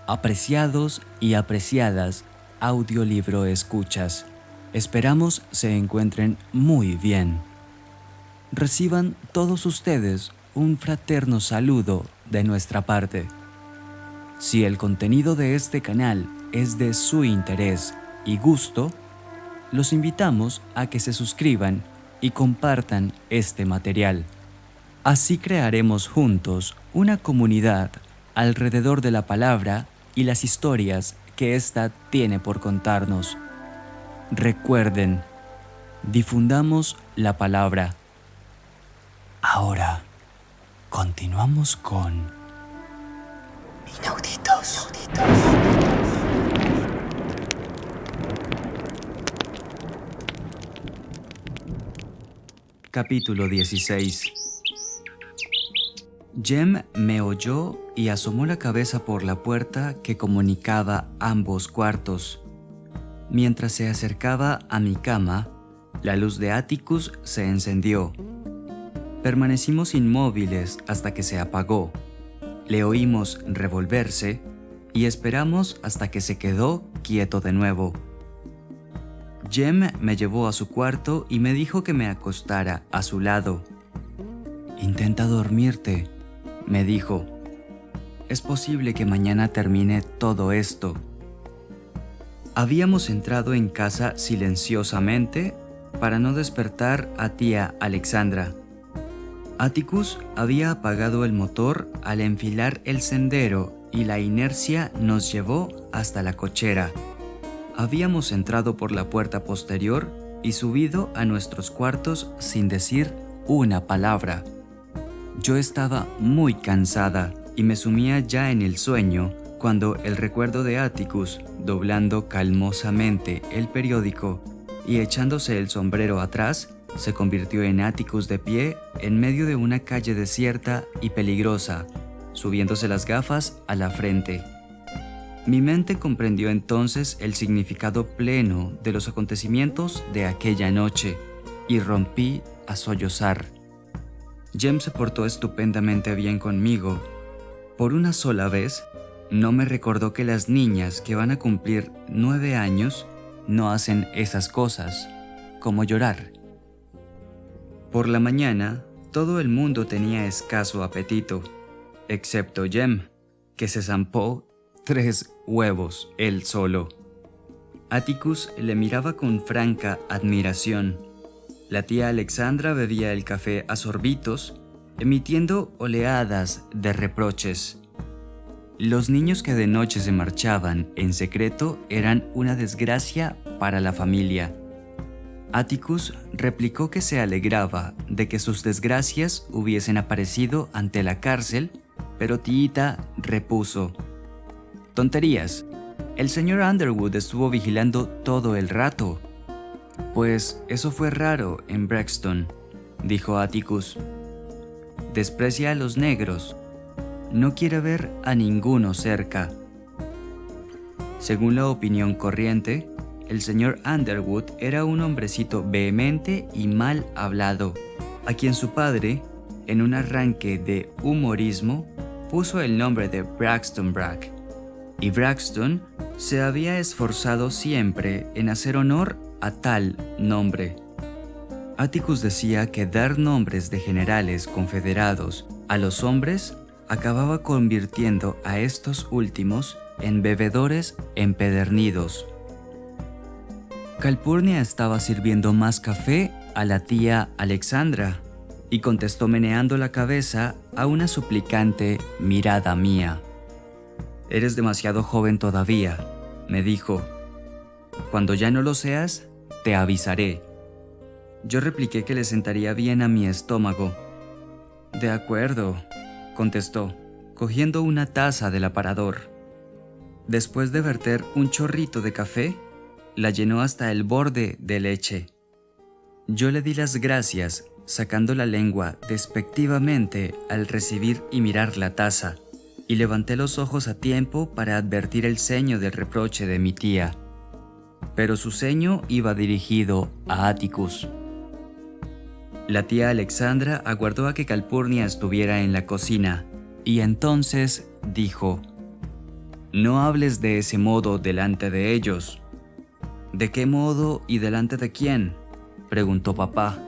Apreciados y apreciadas audiolibro escuchas, esperamos se encuentren muy bien. Reciban todos ustedes un fraterno saludo de nuestra parte. Si el contenido de este canal es de su interés y gusto, los invitamos a que se suscriban y compartan este material. Así crearemos juntos una comunidad alrededor de la palabra y las historias que ésta tiene por contarnos. Recuerden, difundamos la palabra. Ahora, continuamos con Inauditos. Capítulo 16. Jem me oyó y asomó la cabeza por la puerta que comunicaba ambos cuartos. Mientras se acercaba a mi cama, la luz de Atticus se encendió. Permanecimos inmóviles hasta que se apagó. Le oímos revolverse y esperamos hasta que se quedó quieto de nuevo. Jem me llevó a su cuarto y me dijo que me acostara a su lado. «Intenta dormirte», me dijo. «Es posible que mañana termine todo esto». Habíamos entrado en casa silenciosamente para no despertar a tía Alexandra. Atticus había apagado el motor al enfilar el sendero y la inercia nos llevó hasta la cochera. Habíamos entrado por la puerta posterior y subido a nuestros cuartos sin decir una palabra. Yo estaba muy cansada y me sumía ya en el sueño cuando el recuerdo de Atticus, doblando calmosamente el periódico y echándose el sombrero atrás, se convirtió en Atticus de pie en medio de una calle desierta y peligrosa, subiéndose las gafas a la frente. Mi mente comprendió entonces el significado pleno de los acontecimientos de aquella noche y rompí a sollozar. Jem se portó estupendamente bien conmigo. Por una sola vez, no me recordó que las niñas que van a cumplir 9 años no hacen esas cosas, como llorar. Por la mañana, todo el mundo tenía escaso apetito, excepto Jem, que se zampó 3 huevos él solo. Atticus le miraba con franca admiración. La tía Alexandra bebía el café a sorbitos, emitiendo oleadas de reproches. Los niños que de noche se marchaban en secreto eran una desgracia para la familia. Atticus replicó que se alegraba de que sus desgracias hubiesen aparecido ante la cárcel, pero Tiita repuso: «Tonterías, el señor Underwood estuvo vigilando todo el rato». «Pues eso fue raro en Brixton», dijo Atticus. «Desprecia a los negros. No quiere ver a ninguno cerca». Según la opinión corriente, el señor Underwood era un hombrecito vehemente y mal hablado, a quien su padre, en un arranque de humorismo, puso el nombre de Braxton Bragg. Y Braxton se había esforzado siempre en hacer honor a tal nombre. Atticus decía que dar nombres de generales confederados a los hombres acababa convirtiendo a estos últimos en bebedores empedernidos. Calpurnia estaba sirviendo más café a la tía Alexandra y contestó meneando la cabeza a una suplicante mirada mía. «Eres demasiado joven todavía», me dijo. «Cuando ya no lo seas, te avisaré». Yo repliqué que le sentaría bien a mi estómago. «De acuerdo», contestó, cogiendo una taza del aparador. Después de verter un chorrito de café, la llenó hasta el borde de leche. Yo le di las gracias, sacando la lengua despectivamente al recibir y mirar la taza, y levanté los ojos a tiempo para advertir el ceño del reproche de mi tía. Pero su ceño iba dirigido a Atticus. La tía Alexandra aguardó a que Calpurnia estuviera en la cocina, y entonces dijo: No hables de ese modo delante de ellos. ¿De qué modo y delante de quién?, preguntó papá.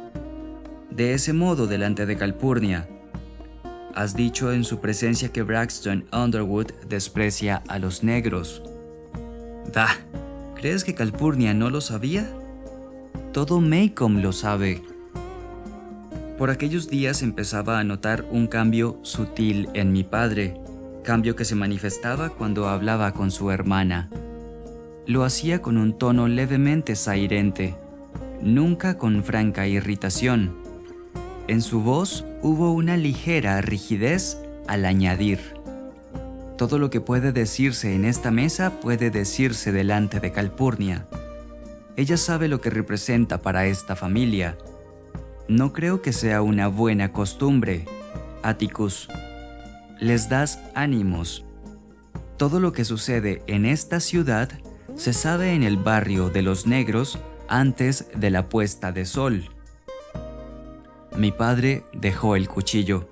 De ese modo delante de Calpurnia. Has dicho en su presencia que Braxton Underwood desprecia a los negros. ¡Da! ¿Crees que Calpurnia no lo sabía? Todo Maycomb lo sabe. Por aquellos días empezaba a notar un cambio sutil en mi padre, cambio que se manifestaba cuando hablaba con su hermana. Lo hacía con un tono levemente sairente, nunca con franca irritación. En su voz hubo una ligera rigidez al añadir: todo lo que puede decirse en esta mesa puede decirse delante de Calpurnia. Ella sabe lo que representa para esta familia. No creo que sea una buena costumbre, Atticus. Les das ánimos. Todo lo que sucede en esta ciudad se sabe en el barrio de los negros antes de la puesta de sol. Mi padre dejó el cuchillo.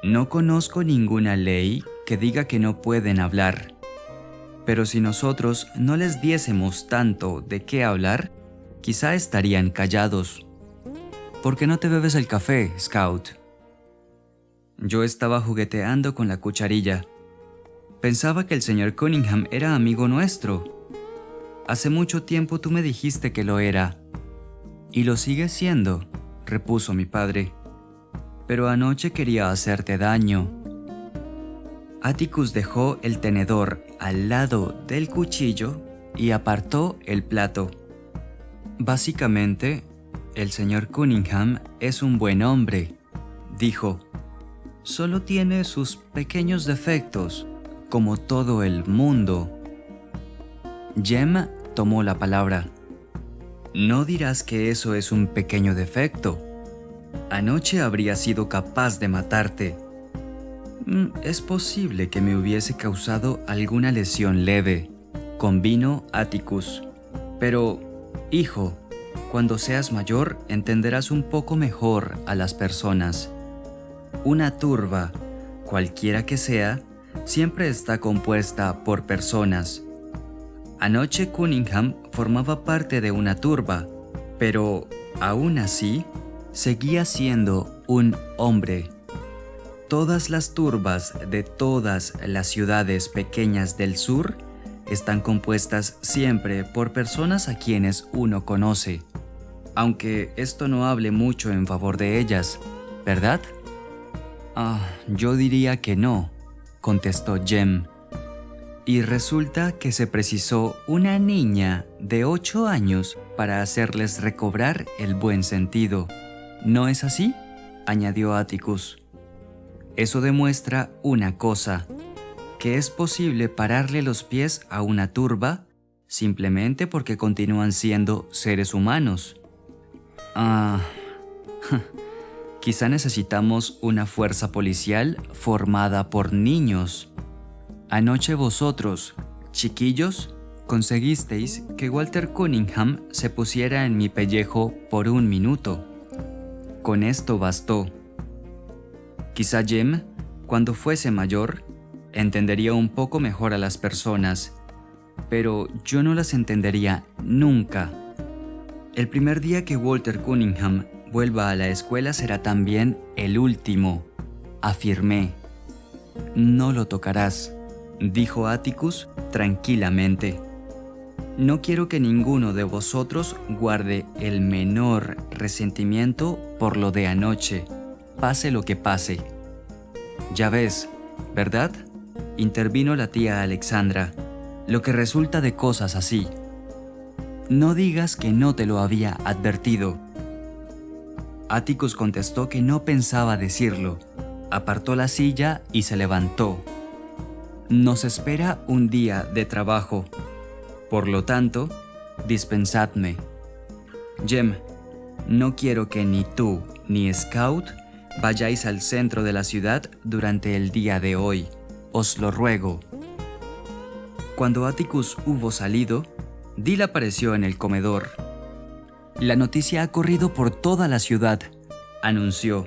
No conozco ninguna ley que diga que no pueden hablar. Pero si nosotros no les diésemos tanto de qué hablar, quizá estarían callados. ¿Por qué no te bebes el café, Scout? Yo estaba jugueteando con la cucharilla. Pensaba que el señor Cunningham era amigo nuestro. Hace mucho tiempo tú me dijiste que lo era. Y lo sigue siendo, repuso mi padre. Pero anoche quería hacerte daño. Atticus dejó el tenedor al lado del cuchillo y apartó el plato. Básicamente, el señor Cunningham es un buen hombre, dijo. Solo tiene sus pequeños defectos, como todo el mundo. Jem tomó la palabra. No dirás que eso es un pequeño defecto. Anoche habría sido capaz de matarte. Es posible que me hubiese causado alguna lesión leve, convino Atticus. Pero, hijo, cuando seas mayor entenderás un poco mejor a las personas. Una turba, cualquiera que sea, siempre está compuesta por personas. Anoche Cunningham formaba parte de una turba, pero, aún así, seguía siendo un hombre. Todas las turbas de todas las ciudades pequeñas del sur están compuestas siempre por personas a quienes uno conoce, aunque esto no hable mucho en favor de ellas, ¿verdad? Yo diría que no, contestó Jem. Y resulta que se precisó una niña de 8 años para hacerles recobrar el buen sentido. ¿No es así?, añadió Atticus. Eso demuestra una cosa, que es posible pararle los pies a una turba simplemente porque continúan siendo seres humanos. Quizá necesitamos una fuerza policial formada por niños. Anoche vosotros, chiquillos, conseguisteis que Walter Cunningham se pusiera en mi pellejo por 1 minuto. Con esto bastó. Quizá Jem, cuando fuese mayor, entendería un poco mejor a las personas, pero yo no las entendería nunca. El primer día que Walter Cunningham vuelva a la escuela será también el último, afirmé. No lo tocarás, dijo Atticus tranquilamente. No quiero que ninguno de vosotros guarde el menor resentimiento por lo de anoche, pase lo que pase. Ya ves, ¿verdad?, intervino la tía Alexandra, lo que resulta de cosas así. No digas que no te lo había advertido. Atticus contestó que no pensaba decirlo, apartó la silla y se levantó. Nos espera un día de trabajo. Por lo tanto, dispensadme. Jem, no quiero que ni tú ni Scout vayáis al centro de la ciudad durante el día de hoy. Os lo ruego. Cuando Atticus hubo salido, Dill apareció en el comedor. La noticia ha corrido por toda la ciudad, anunció.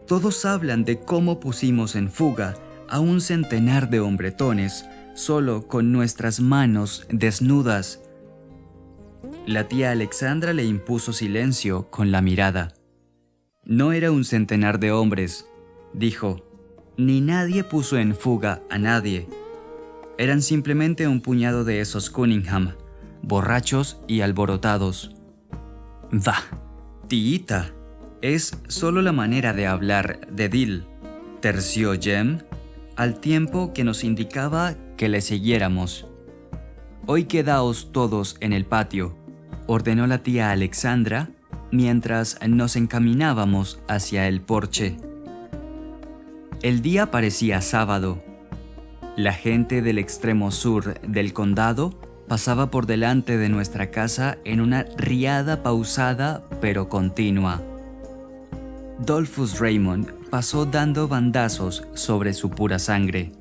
Todos hablan de cómo pusimos en fuga a un centenar de hombretones solo con nuestras manos desnudas. La tía Alexandra le impuso silencio con la mirada. No era un centenar de hombres, dijo, ni nadie puso en fuga a nadie. Eran simplemente un puñado de esos Cunningham, borrachos y alborotados. «Va, tiita, es solo la manera de hablar de Dill», terció Jem, al tiempo que nos indicaba que le siguiéramos. «Hoy quedaos todos en el patio», ordenó la tía Alexandra mientras nos encaminábamos hacia el porche. El día parecía sábado. La gente del extremo sur del condado pasaba por delante de nuestra casa en una riada pausada pero continua. Dolphus Raymond pasó dando bandazos sobre su pura sangre.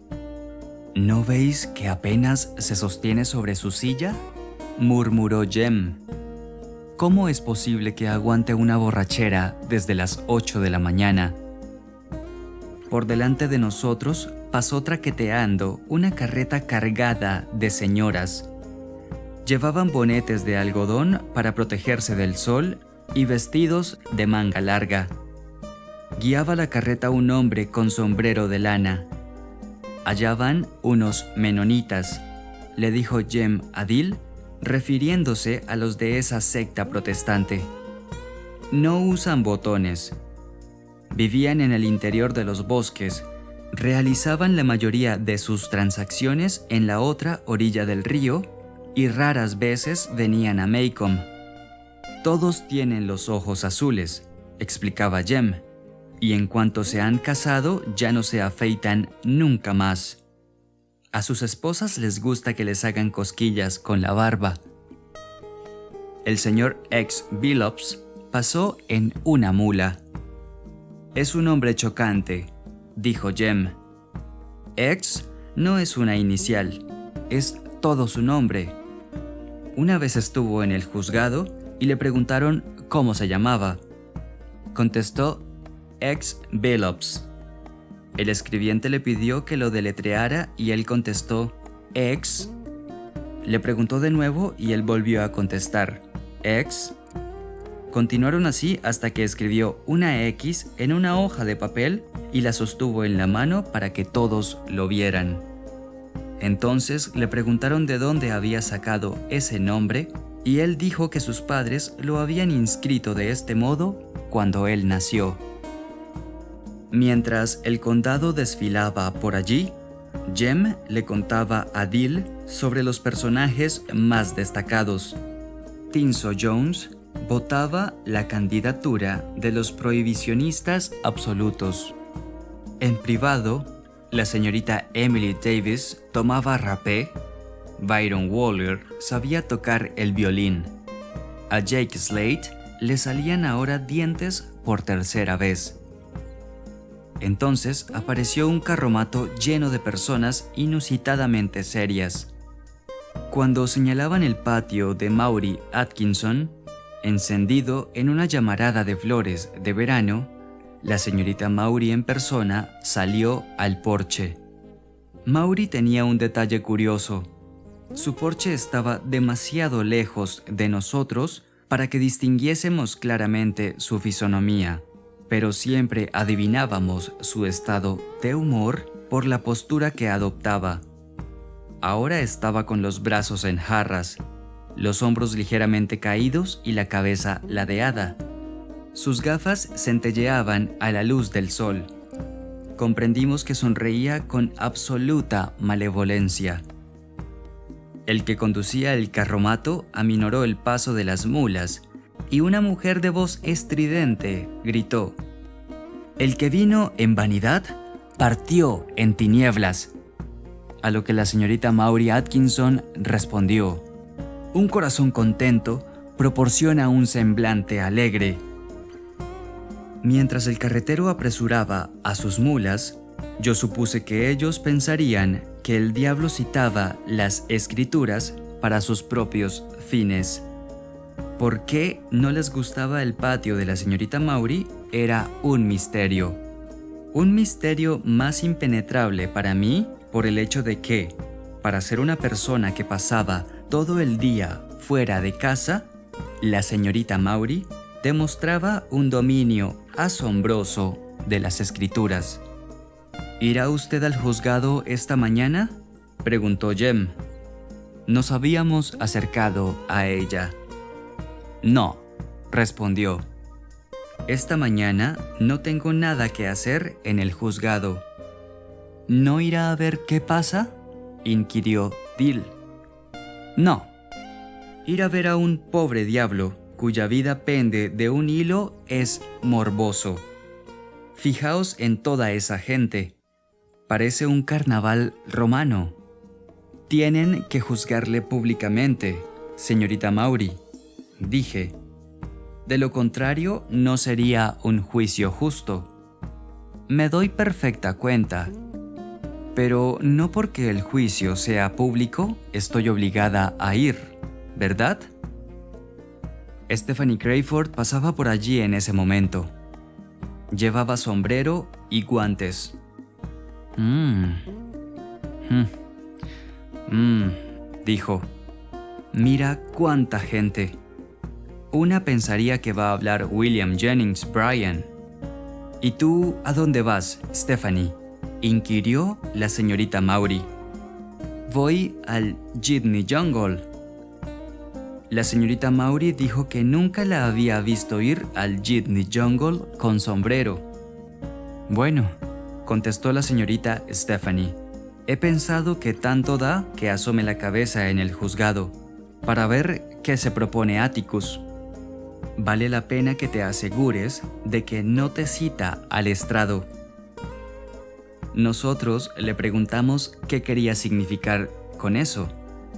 «¿No veis que apenas se sostiene sobre su silla?», murmuró Jem. «¿Cómo es posible que aguante una borrachera desde las 8 de la mañana?» Por delante de nosotros pasó traqueteando una carreta cargada de señoras. Llevaban bonetes de algodón para protegerse del sol y vestidos de manga larga. Guiaba la carreta un hombre con sombrero de lana. «Allá van unos menonitas», le dijo Jem a Dill, refiriéndose a los de esa secta protestante. «No usan botones. Vivían en el interior de los bosques, realizaban la mayoría de sus transacciones en la otra orilla del río y raras veces venían a Maycomb. Todos tienen los ojos azules», explicaba Jem, «y en cuanto se han casado ya no se afeitan nunca más. A sus esposas les gusta que les hagan cosquillas con la barba». El señor X. Billups pasó en una mula. «Es un hombre chocante», dijo Jem. «X no es una inicial, es todo su nombre». Una vez estuvo en el juzgado y le preguntaron cómo se llamaba. Contestó X. Billups. El escribiente le pidió que lo deletreara y él contestó X. Le preguntó de nuevo y él volvió a contestar X. Continuaron así hasta que escribió una X en una hoja de papel y la sostuvo en la mano para que todos lo vieran. Entonces le preguntaron de dónde había sacado ese nombre y él dijo que sus padres lo habían inscrito de este modo cuando él nació. Mientras el condado desfilaba por allí, Jem le contaba a Dill sobre los personajes más destacados. Tinso Jones votaba la candidatura de los prohibicionistas absolutos. En privado, la señorita Emily Davis tomaba rapé, Byron Waller sabía tocar el violín. A Jake Slate le salían ahora dientes por tercera vez. Entonces apareció un carromato lleno de personas inusitadamente serias. Cuando señalaban el patio de Maury Atkinson, encendido en una llamarada de flores de verano, la señorita Maury en persona salió al porche. Maury tenía un detalle curioso. Su porche estaba demasiado lejos de nosotros para que distinguiésemos claramente su fisonomía, pero siempre adivinábamos su estado de humor por la postura que adoptaba. Ahora estaba con los brazos en jarras, los hombros ligeramente caídos y la cabeza ladeada. Sus gafas centelleaban a la luz del sol. Comprendimos que sonreía con absoluta malevolencia. El que conducía el carromato aminoró el paso de las mulas y una mujer de voz estridente gritó: «El que vino en vanidad, partió en tinieblas». A lo que la señorita Maury Atkinson respondió: «Un corazón contento proporciona un semblante alegre». Mientras el carretero apresuraba a sus mulas, yo supuse que ellos pensarían que el diablo citaba las escrituras para sus propios fines. ¿Por qué no les gustaba el patio de la señorita Maury? Era un misterio. Un misterio más impenetrable para mí por el hecho de que, Para ser una persona que pasaba todo el día fuera de casa, la señorita Maury demostraba un dominio asombroso de las escrituras. ¿Irá usted al juzgado esta mañana?, preguntó Jem. Nos habíamos acercado a ella. No, respondió. Esta mañana no tengo nada que hacer en el juzgado. ¿No irá a ver qué pasa?, inquirió Dill. No. Ir a ver a un pobre diablo cuya vida pende de un hilo es morboso. Fijaos en toda esa gente. Parece un carnaval romano. Tienen que juzgarle públicamente, señorita Maury, dije. De lo contrario, no sería un juicio justo. Me doy perfecta cuenta. Pero no porque el juicio sea público, estoy obligada a ir, ¿verdad? Stephanie Crayford pasaba por allí en ese momento. Llevaba sombrero y guantes. Dijo. Mira cuánta gente. Una pensaría que va a hablar William Jennings Bryan. ¿Y tú a dónde vas, Stephanie?, inquirió la señorita Maury. Voy al Jitney Jungle. La señorita Maury dijo que nunca la había visto ir al Jitney Jungle con sombrero. Bueno, contestó la señorita Stephanie. He pensado que tanto da que asome la cabeza en el juzgado, para ver qué se propone Atticus. Vale la pena que te asegures de que no te cita al estrado. Nosotros le preguntamos qué quería significar con eso,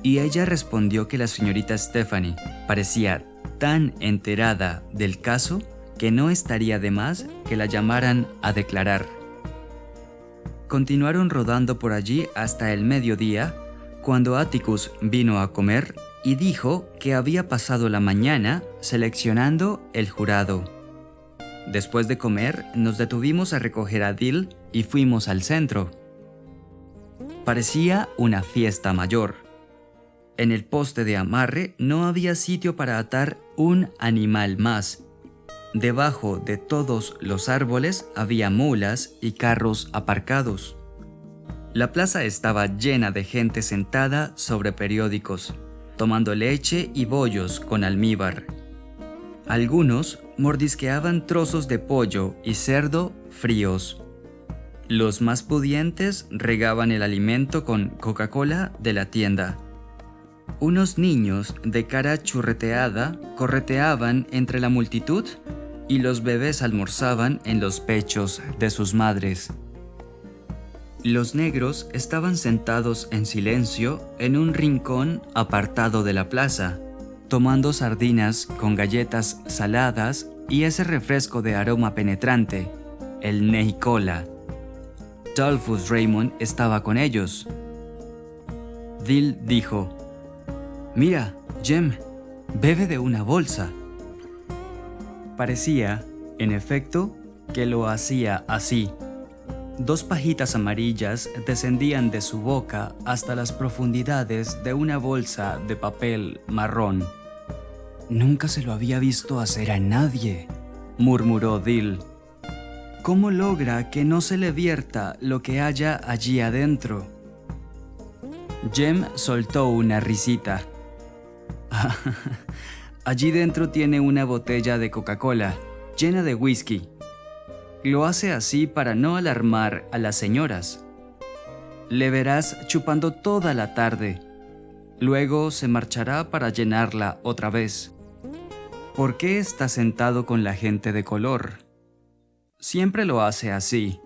y ella respondió que la señorita Stephanie parecía tan enterada del caso que no estaría de más que la llamaran a declarar. Continuaron rodando por allí hasta el mediodía, cuando Atticus vino a comer y dijo que había pasado la mañana seleccionando el jurado. Después de comer, nos detuvimos a recoger a Dill y fuimos al centro. Parecía una fiesta mayor. En el poste de amarre no había sitio para atar un animal más. Debajo de todos los árboles había mulas y carros aparcados. La plaza estaba llena de gente sentada sobre periódicos, tomando leche y bollos con almíbar. Algunos mordisqueaban trozos de pollo y cerdo fríos. Los más pudientes regaban el alimento con Coca-Cola de la tienda. Unos niños de cara churreteada correteaban entre la multitud y los bebés almorzaban en los pechos de sus madres. Los negros estaban sentados en silencio en un rincón apartado de la plaza, tomando sardinas con galletas saladas y ese refresco de aroma penetrante, el Nehi Cola. Dolphus Raymond estaba con ellos. Dill dijo: «Mira, Jem, bebe de una bolsa». Parecía, en efecto, que lo hacía así. 2 pajitas amarillas descendían de su boca hasta las profundidades de una bolsa de papel marrón. «Nunca se lo había visto hacer a nadie», murmuró Dill. «¿Cómo logra que no se le vierta lo que haya allí adentro?» Jem soltó una risita. «Allí dentro tiene una botella de Coca-Cola, llena de whisky. Lo hace así para no alarmar a las señoras. Le verás chupando toda la tarde. Luego se marchará para llenarla otra vez. ¿Por qué está sentado con la gente de color? Siempre lo hace así.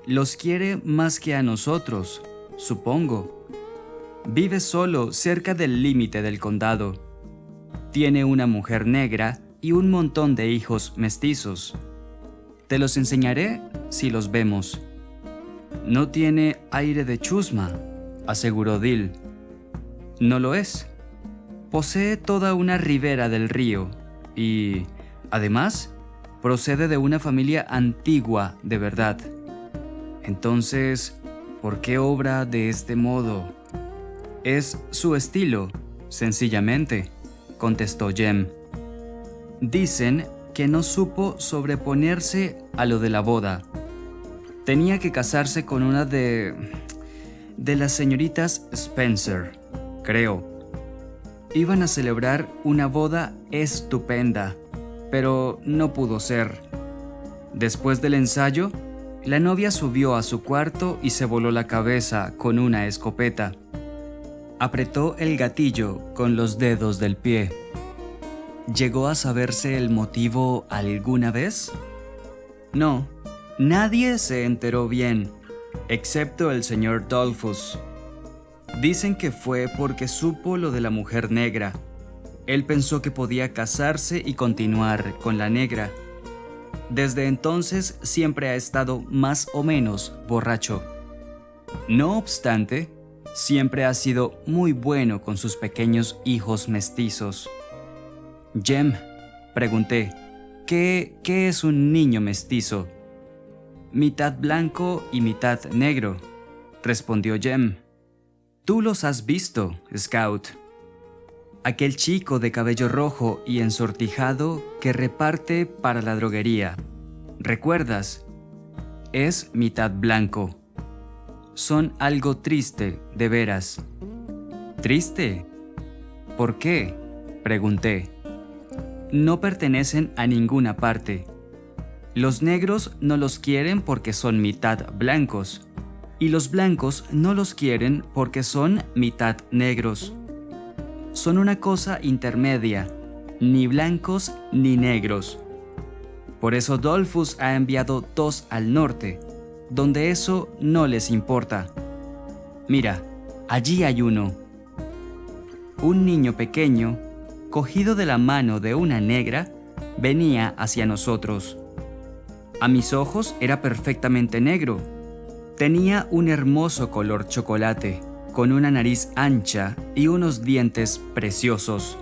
Los quiere más que a nosotros, supongo. Vive solo cerca del límite del condado. Tiene una mujer negra y un montón de hijos mestizos. Te los enseñaré si los vemos». «No tiene aire de chusma», aseguró Dill. «No lo es. Posee toda una ribera del río y, además, procede de una familia antigua de verdad. Entonces, ¿por qué obra de este modo?» Es su estilo, sencillamente, contestó Jem. Dicen que no supo sobreponerse a lo de la boda. Tenía que casarse con una de las señoritas Spencer, creo. Iban a celebrar una boda estupenda, pero no pudo ser. Después del ensayo, la novia subió a su cuarto y se voló la cabeza con una escopeta. Apretó el gatillo con los dedos del pie. ¿Llegó a saberse el motivo alguna vez? No, nadie se enteró bien, excepto el señor Dollfuss. Dicen que fue porque supo lo de la mujer negra. Él pensó que podía casarse y continuar con la negra. Desde entonces siempre ha estado más o menos borracho. No obstante, siempre ha sido muy bueno con sus pequeños hijos mestizos. Jem, pregunté, ¿qué es un niño mestizo? Mitad blanco y mitad negro, respondió Jem. Tú los has visto, Scout. Aquel chico de cabello rojo y ensortijado que reparte para la droguería. ¿Recuerdas? Es mitad blanco. Son algo triste, de veras. ¿Triste? ¿Por qué?, pregunté. No pertenecen a ninguna parte. Los negros no los quieren porque son mitad blancos. Y los blancos no los quieren porque son mitad negros. Son una cosa intermedia, ni blancos ni negros. Por eso Dollfuss ha enviado 2 al norte, donde eso no les importa. Mira, allí hay uno. Un niño pequeño, cogido de la mano de una negra, venía hacia nosotros. A mis ojos era perfectamente negro. Tenía un hermoso color chocolate, con una nariz ancha y unos dientes preciosos.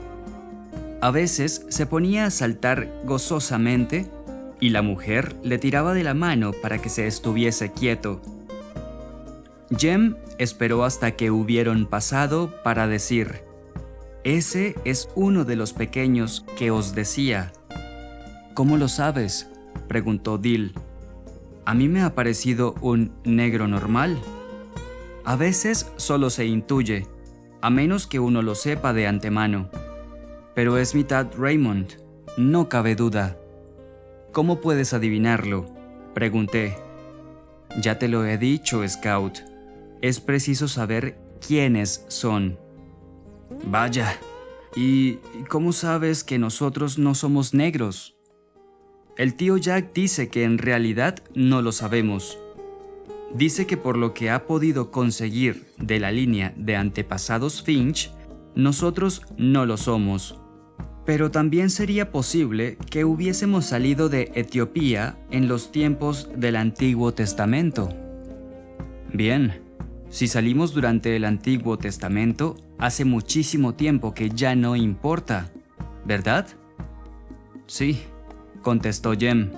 A veces se ponía a saltar gozosamente y la mujer le tiraba de la mano para que se estuviese quieto. Jem esperó hasta que hubieron pasado para decir: «Ese es uno de los pequeños que os decía». «¿Cómo lo sabes?», preguntó Dill. A mí me ha parecido un negro normal. A veces solo se intuye, a menos que uno lo sepa de antemano. Pero es mitad Raymond, no cabe duda. ¿Cómo puedes adivinarlo?, pregunté. Ya te lo he dicho, Scout. Es preciso saber quiénes son. Vaya, ¿y cómo sabes que nosotros no somos negros? El tío Jack dice que en realidad no lo sabemos. Dice que por lo que ha podido conseguir de la línea de antepasados Finch, nosotros no lo somos. Pero también sería posible que hubiésemos salido de Etiopía en los tiempos del Antiguo Testamento. Bien, si salimos durante el Antiguo Testamento, hace muchísimo tiempo que ya no importa, ¿verdad? Sí, contestó Jem,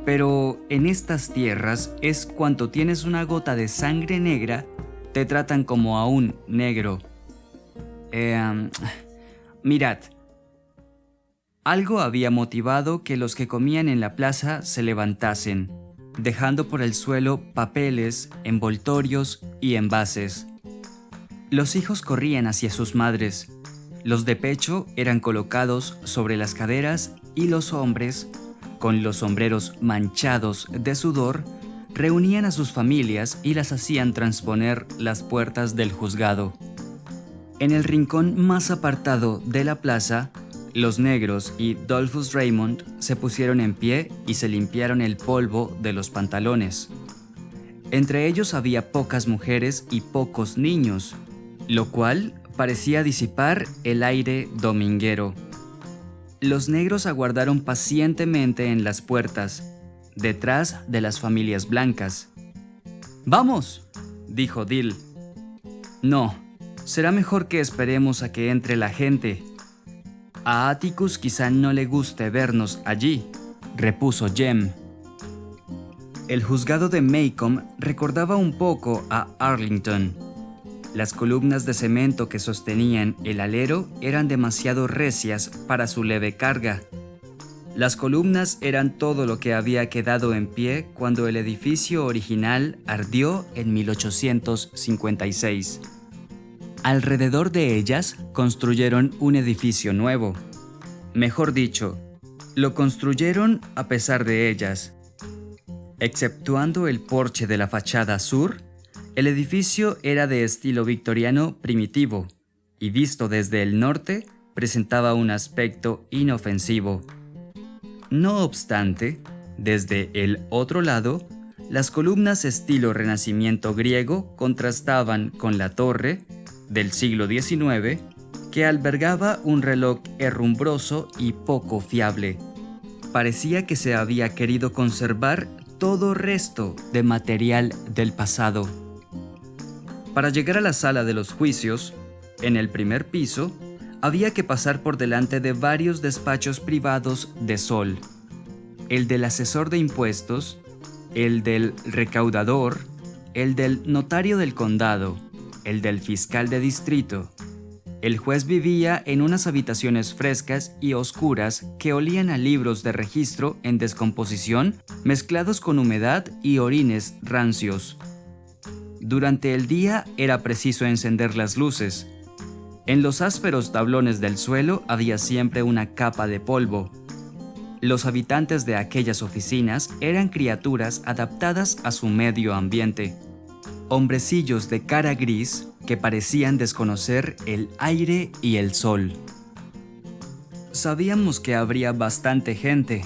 pero en estas tierras es cuanto tienes una gota de sangre negra, te tratan como a un negro. Mirad. Algo había motivado que los que comían en la plaza se levantasen, dejando por el suelo papeles, envoltorios y envases. Los hijos corrían hacia sus madres. Los de pecho eran colocados sobre las caderas y los hombres, con los sombreros manchados de sudor, reunían a sus familias y las hacían transponer las puertas del juzgado. En el rincón más apartado de la plaza, los negros y Dollfuss Raymond se pusieron en pie y se limpiaron el polvo de los pantalones. Entre ellos había pocas mujeres y pocos niños, lo cual parecía disipar el aire dominguero. Los negros aguardaron pacientemente en las puertas, detrás de las familias blancas. «¡Vamos!», dijo Dill. «No, será mejor que esperemos a que entre la gente. A Atticus quizá no le guste vernos allí», repuso Jem. El juzgado de Maycomb recordaba un poco a Arlington. Las columnas de cemento que sostenían el alero eran demasiado recias para su leve carga. Las columnas eran todo lo que había quedado en pie cuando el edificio original ardió en 1856. Alrededor de ellas construyeron un edificio nuevo. Mejor dicho, lo construyeron a pesar de ellas. Exceptuando el porche de la fachada sur, el edificio era de estilo victoriano primitivo y visto desde el norte presentaba un aspecto inofensivo. No obstante, desde el otro lado, las columnas estilo renacimiento griego contrastaban con la torre del siglo XIX que albergaba un reloj herrumbroso y poco fiable. Parecía que se había querido conservar todo resto de material del pasado. Para llegar a la sala de los juicios, en el primer piso, había que pasar por delante de varios despachos privados de Sol: el del asesor de impuestos, el del recaudador, el del notario del condado, el del fiscal de distrito. El juez vivía en unas habitaciones frescas y oscuras que olían a libros de registro en descomposición mezclados con humedad y orines rancios. Durante el día era preciso encender las luces. En los ásperos tablones del suelo había siempre una capa de polvo. Los habitantes de aquellas oficinas eran criaturas adaptadas a su medio ambiente. Hombrecillos de cara gris que parecían desconocer el aire y el sol. Sabíamos que habría bastante gente,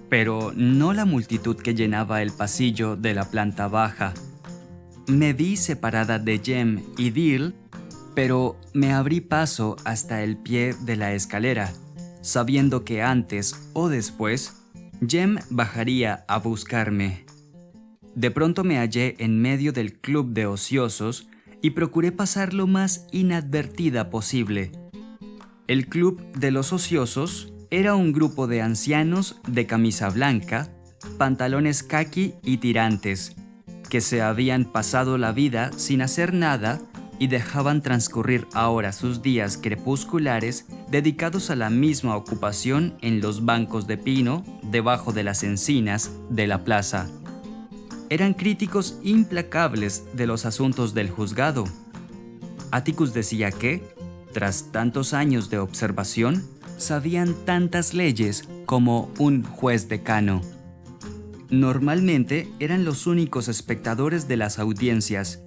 pero no la multitud que llenaba el pasillo de la planta baja. Me vi separada de Jem y Dill, pero me abrí paso hasta el pie de la escalera, sabiendo que antes o después Jem bajaría a buscarme. De pronto me hallé en medio del club de ociosos y procuré pasar lo más inadvertida posible. El club de los ociosos era un grupo de ancianos de camisa blanca, pantalones caqui y tirantes, que se habían pasado la vida sin hacer nada y dejaban transcurrir ahora sus días crepusculares dedicados a la misma ocupación en los bancos de pino debajo de las encinas de la plaza. Eran críticos implacables de los asuntos del juzgado. Atticus decía que, tras tantos años de observación, sabían tantas leyes como un juez decano. Normalmente eran los únicos espectadores de las audiencias,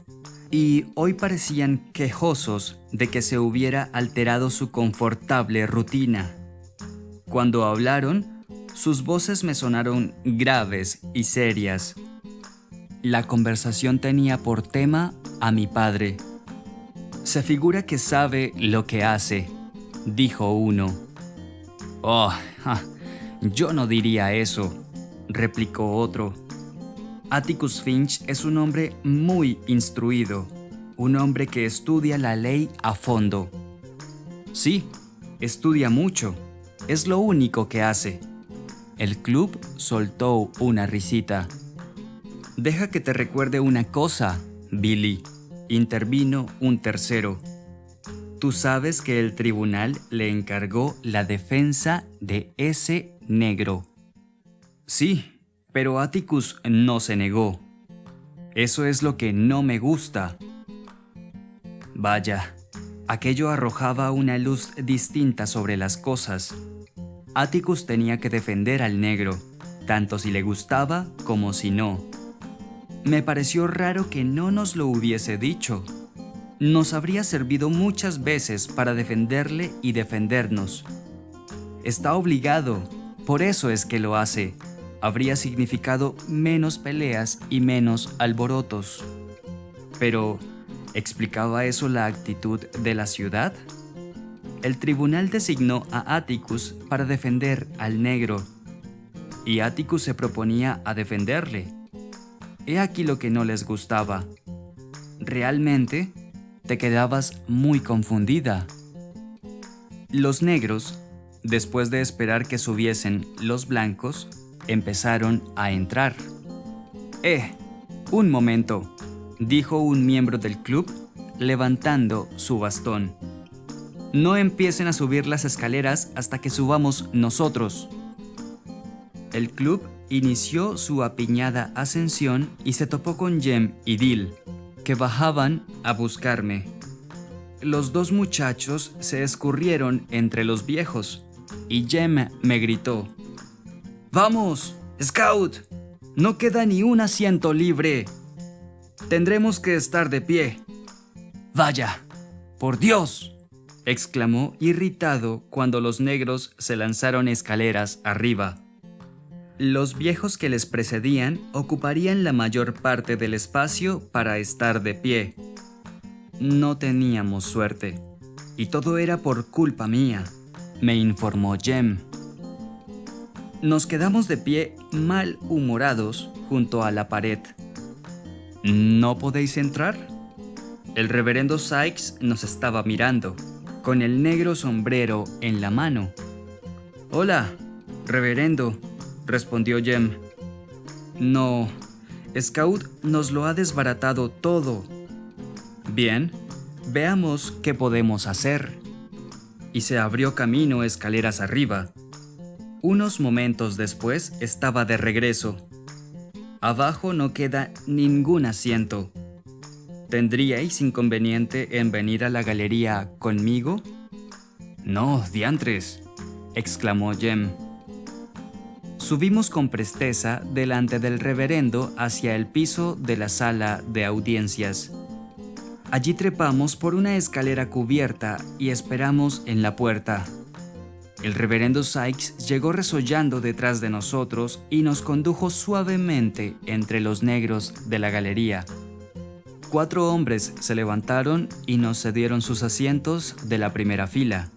y hoy parecían quejosos de que se hubiera alterado su confortable rutina. Cuando hablaron, sus voces me sonaron graves y serias. La conversación tenía por tema a mi padre. «Se figura que sabe lo que hace», dijo uno. «Oh, yo no diría eso», replicó otro. Atticus Finch es un hombre muy instruido, un hombre que estudia la ley a fondo. Sí, estudia mucho, es lo único que hace. El club soltó una risita. «Deja que te recuerde una cosa, Billy», intervino un tercero. «Tú sabes que el tribunal le encargó la defensa de ese negro». «Sí, pero Atticus no se negó. Eso es lo que no me gusta». Vaya, aquello arrojaba una luz distinta sobre las cosas. Atticus tenía que defender al negro, tanto si le gustaba como si no. Me pareció raro que no nos lo hubiese dicho. Nos habría servido muchas veces para defenderle y defendernos. Está obligado, por eso es que lo hace. Habría significado menos peleas y menos alborotos. Pero, ¿explicaba eso la actitud de la ciudad? El tribunal designó a Atticus para defender al negro, y Atticus se proponía a defenderle. He aquí lo que no les gustaba. Realmente, te quedabas muy confundida. Los negros, después de esperar que subiesen los blancos, empezaron a entrar. Un momento», dijo un miembro del club, levantando su bastón. No empiecen a subir las escaleras hasta que subamos nosotros. El club inició su apiñada ascensión y se topó con Jem y Dill, que bajaban a buscarme. Los dos muchachos se escurrieron entre los viejos y Jem me gritó: ¡Vamos, Scout! ¡No queda ni un asiento libre! Tendremos que estar de pie. ¡Vaya! ¡Por Dios!, exclamó irritado cuando los negros se lanzaron escaleras arriba. Los viejos que les precedían ocuparían la mayor parte del espacio para estar de pie. No teníamos suerte, y todo era por culpa mía, me informó Jem. Nos quedamos de pie malhumorados junto a la pared. ¿No podéis entrar? El reverendo Sykes nos estaba mirando, con el negro sombrero en la mano. «Hola, reverendo», respondió Jem. «No, Scout nos lo ha desbaratado todo». «Bien, veamos qué podemos hacer». Y se abrió camino escaleras arriba. Unos momentos después estaba de regreso. Abajo no queda ningún asiento. ¿Tendríais inconveniente en venir a la galería conmigo? No, diantres, exclamó Jem. Subimos con presteza delante del reverendo hacia el piso de la sala de audiencias. Allí trepamos por una escalera cubierta y esperamos en la puerta. El reverendo Sykes llegó resollando detrás de nosotros y nos condujo suavemente entre los negros de la galería. 4 hombres se levantaron y nos cedieron sus asientos de la primera fila.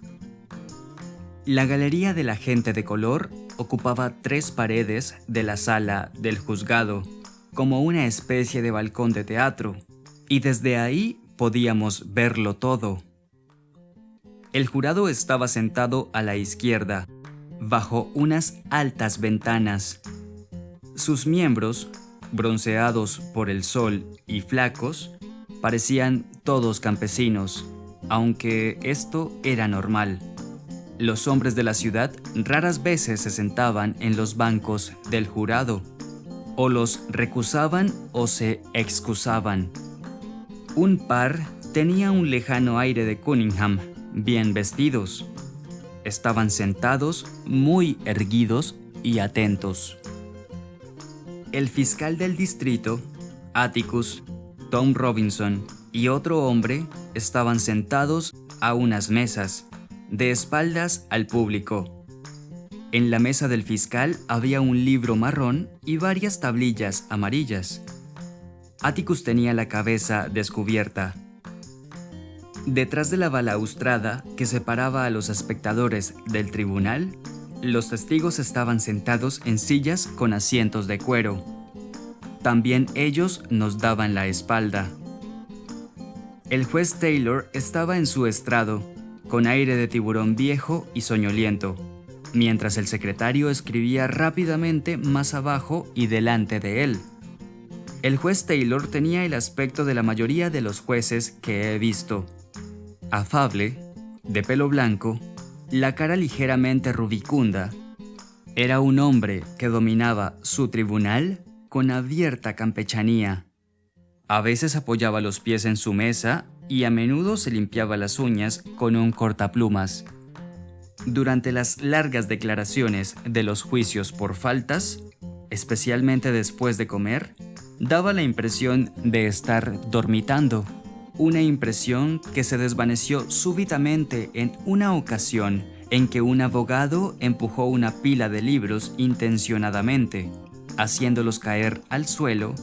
La galería de la gente de color ocupaba 3 paredes de la sala del juzgado, como una especie de balcón de teatro, y desde ahí podíamos verlo todo. El jurado estaba sentado a la izquierda, bajo unas altas ventanas. Sus miembros, bronceados por el sol y flacos, parecían todos campesinos, aunque esto era normal. Los hombres de la ciudad raras veces se sentaban en los bancos del jurado, o los recusaban o se excusaban. Un par tenía un lejano aire de Cunningham, bien vestidos. Estaban sentados, muy erguidos y atentos. El fiscal del distrito, Atticus, Tom Robinson y otro hombre estaban sentados a unas mesas, de espaldas al público. En la mesa del fiscal había un libro marrón y varias tablillas amarillas. Atticus tenía la cabeza descubierta. Detrás de la balaustrada que separaba a los espectadores del tribunal, los testigos estaban sentados en sillas con asientos de cuero. También ellos nos daban la espalda. El juez Taylor estaba en su estrado, con aire de tiburón viejo y soñoliento, mientras el secretario escribía rápidamente más abajo y delante de él. El juez Taylor tenía el aspecto de la mayoría de los jueces que he visto. Afable, de pelo blanco, la cara ligeramente rubicunda. Era un hombre que dominaba su tribunal con abierta campechanía. A veces apoyaba los pies en su mesa y a menudo se limpiaba las uñas con un cortaplumas. Durante las largas declaraciones de los juicios por faltas, especialmente después de comer, daba la impresión de estar dormitando. Una impresión que se desvaneció súbitamente en una ocasión en que un abogado empujó una pila de libros intencionadamente, haciéndolos caer al suelo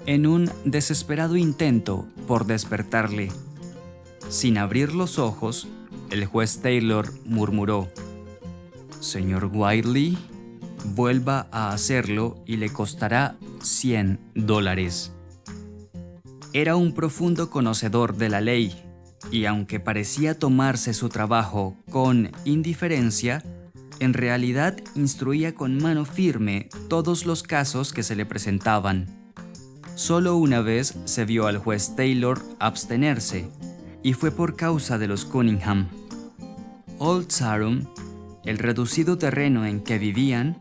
en un desesperado intento por despertarle. Sin abrir los ojos, el juez Taylor murmuró: «Señor Whiteley, vuelva a hacerlo y le costará $100». Era un profundo conocedor de la ley, y aunque parecía tomarse su trabajo con indiferencia, en realidad instruía con mano firme todos los casos que se le presentaban. Solo una vez se vio al juez Taylor abstenerse, y fue por causa de los Cunningham. Old Sarum, el reducido terreno en que vivían,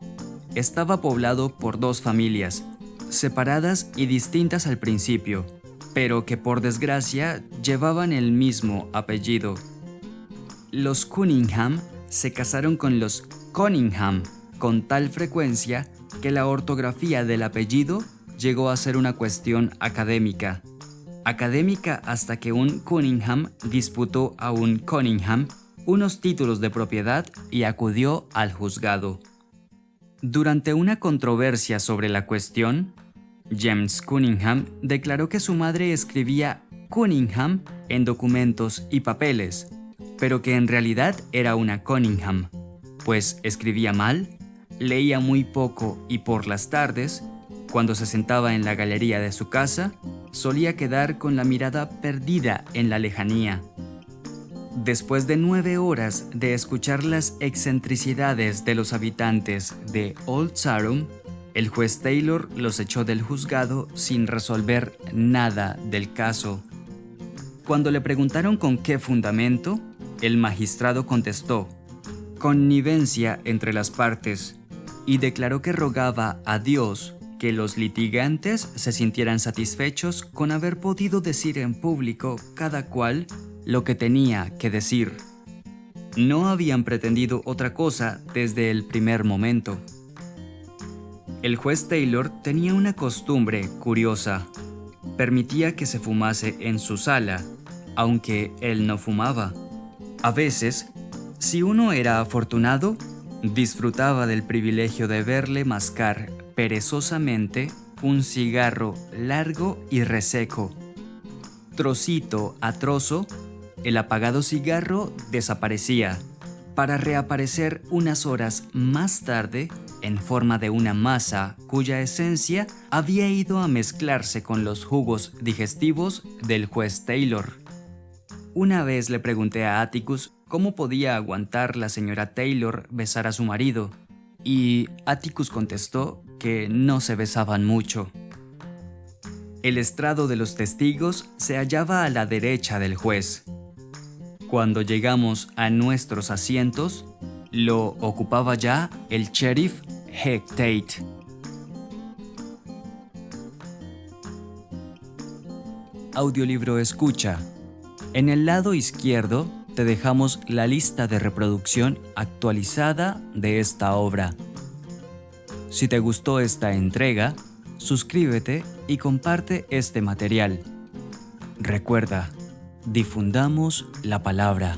estaba poblado por dos familias, separadas y distintas al principio, pero que por desgracia llevaban el mismo apellido. Los Cunningham se casaron con los Conyngham con tal frecuencia que la ortografía del apellido llegó a ser una cuestión académica. Académica hasta que un Cunningham disputó a un Conyngham unos títulos de propiedad y acudió al juzgado. Durante una controversia sobre la cuestión, James Cunningham declaró que su madre escribía Cunningham en documentos y papeles, pero que en realidad era una Conyngham, pues escribía mal, leía muy poco y por las tardes, cuando se sentaba en la galería de su casa, solía quedar con la mirada perdida en la lejanía. Después de 9 horas de escuchar las excentricidades de los habitantes de Old Sarum, el juez Taylor los echó del juzgado sin resolver nada del caso. Cuando le preguntaron con qué fundamento, el magistrado contestó: connivencia entre las partes, y declaró que rogaba a Dios que los litigantes se sintieran satisfechos con haber podido decir en público cada cual lo que tenía que decir. No habían pretendido otra cosa desde el primer momento. El juez Taylor tenía una costumbre curiosa. Permitía que se fumase en su sala, aunque él no fumaba. A veces, si uno era afortunado, disfrutaba del privilegio de verle mascar perezosamente un cigarro largo y reseco. Trocito a trozo, el apagado cigarro desaparecía, para reaparecer unas horas más tarde en forma de una masa cuya esencia había ido a mezclarse con los jugos digestivos del juez Taylor. Una vez le pregunté a Atticus cómo podía aguantar la señora Taylor besar a su marido, y Atticus contestó que no se besaban mucho. El estrado de los testigos se hallaba a la derecha del juez. Cuando llegamos a nuestros asientos, lo ocupaba ya el sheriff Heck Tate. Audiolibro escucha. En el lado izquierdo te dejamos la lista de reproducción actualizada de esta obra. Si te gustó esta entrega, suscríbete y comparte este material. Recuerda, difundamos la palabra.